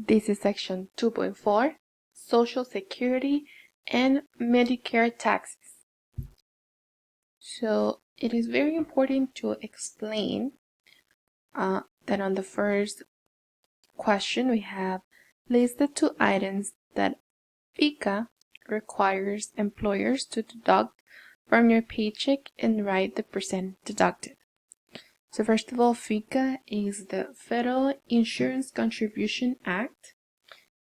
This is section 2.4, Social Security and Medicare taxes. So it is very important to explain that on the first question we have list the two items that FICA requires employers to deduct from your paycheck and write the percent deducted. So first of all, FICA is the Federal Insurance Contribution Act,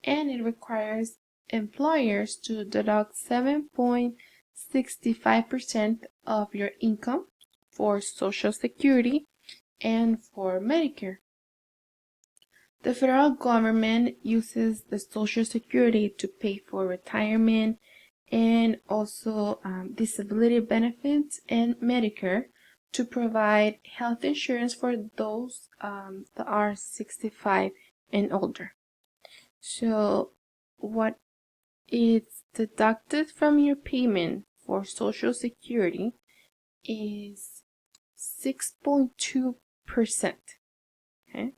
and it requires employers to deduct 7.65% of your income for Social Security and for Medicare. The federal government uses the Social Security to pay for retirement and also disability benefits, and Medicare to provide health insurance for those that are 65 and older. So what is deducted from your payment for Social Security is 6.2%. Okay?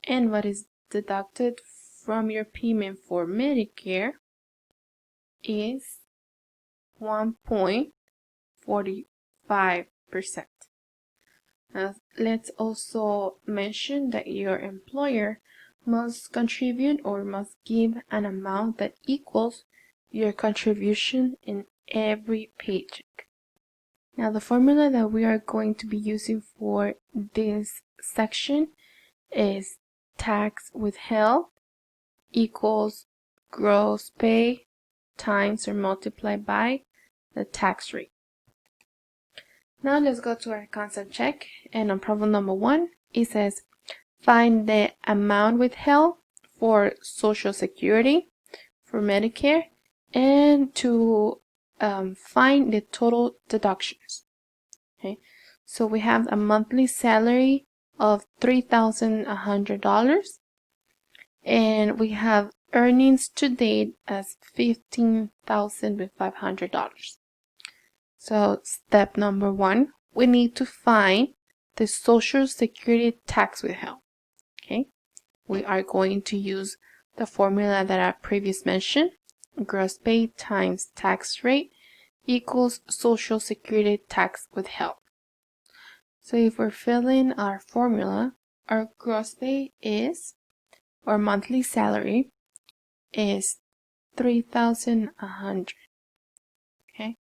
And what is deducted from your payment for Medicare is 1.45%. Now, let's also mention that your employer must contribute or must give an amount that equals your contribution in every paycheck. Now, the formula that we are going to be using for this section is tax withheld equals gross pay times or multiplied by the tax rate. Now let's go to our concept check, and on problem number 1 it says find the amount withheld for Social Security, for Medicare, and to find the total deductions. Okay, so we have a monthly salary of $3,100, and we have earnings to date as $15,500. So step number 1, we need to find the Social Security tax withheld. Okay, we are going to use the formula that I previously mentioned. Gross pay times tax rate equals Social Security tax withheld. So if we're filling our formula, our gross pay is, or monthly salary is $3,100. Okay,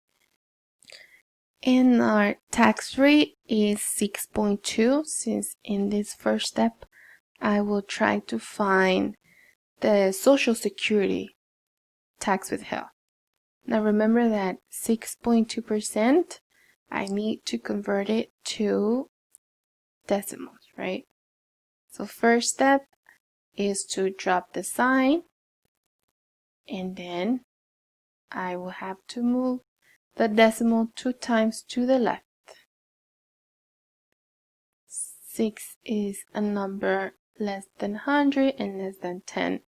and our tax rate is 6.2. Since in this first step I will try to find the Social Security tax withheld. Now remember that 6.2%, I need to convert it to decimals, right? So first step is to drop the sign, and then I will have to move the decimal 2 times to the left. 6 is a number less than 100 and less than 10,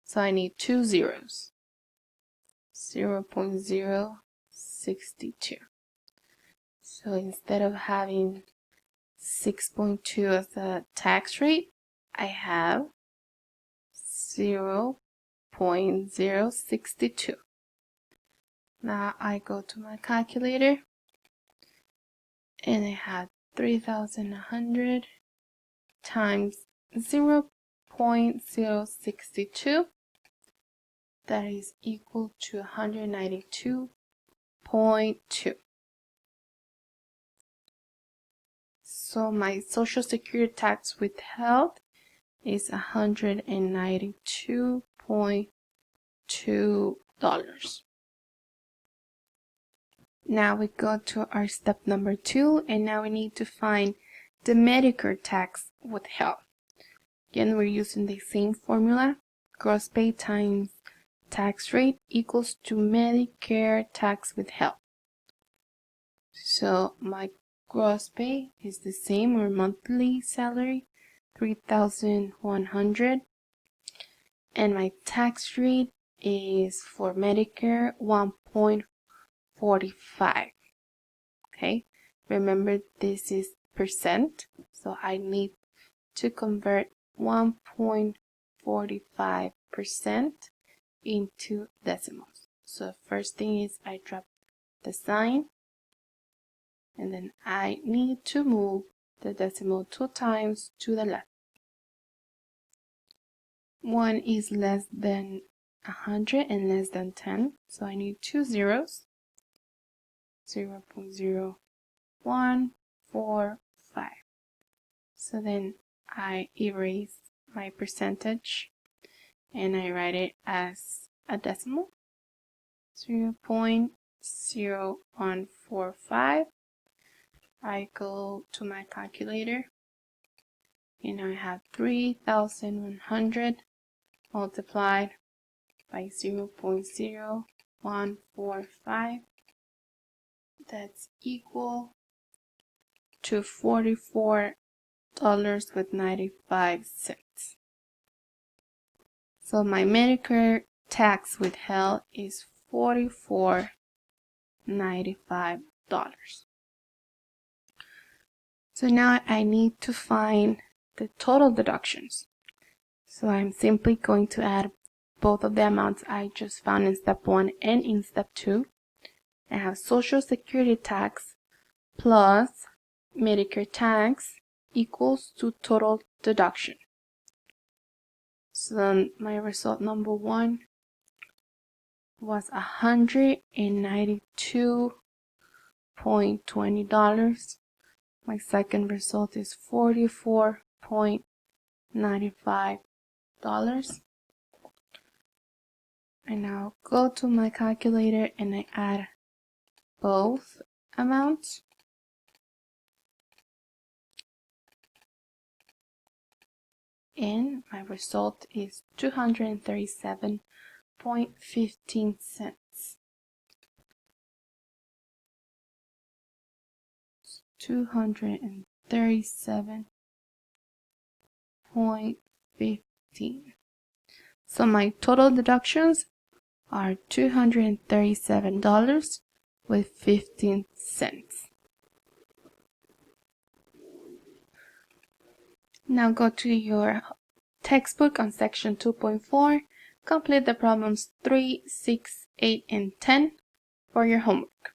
so I need 2 zeros. 0.062. So instead of having 6.2 as the tax rate, I have 0.062. Now I go to my calculator, and I have 3,100 times 0.062. That is equal to 192.2. So my Social Security tax withheld is $192.2. Now we go to our step number 2, and now we need to find the Medicare tax withheld. Again, we're using the same formula. Gross pay times tax rate equals to Medicare tax withheld. So my gross pay is the same, or monthly salary, $3,100, and my tax rate is for Medicare 1.45. Okay, remember this is percent, so I need to convert 1.45 45% into decimals. So first thing is I drop the sign, and then I need to move the decimal 2 times to the left. 1 is less than 100 and less than 10, so I need 2 zeros. 0.0145. So then I erase my percentage and I write it as a decimal. 0.0145. I go to my calculator and I have 3,100 multiplied by 0.0145. That's equal to $44.95. So my Medicare tax withheld is $44.95. So now I need to find the total deductions. So I'm simply going to add both of the amounts I just found in step 1 and in step 2. I have Social Security tax plus Medicare tax equals to total deduction. So then my result number 1 was $192.20. My second result is $44.95. I now go to my calculator and I add both amounts. And my result is 237.15 cents. 237.15. So my total deductions are $237.15. Now go to your textbook on section 2.4. Complete the problems 3, 6, 8, and 10 for your homework.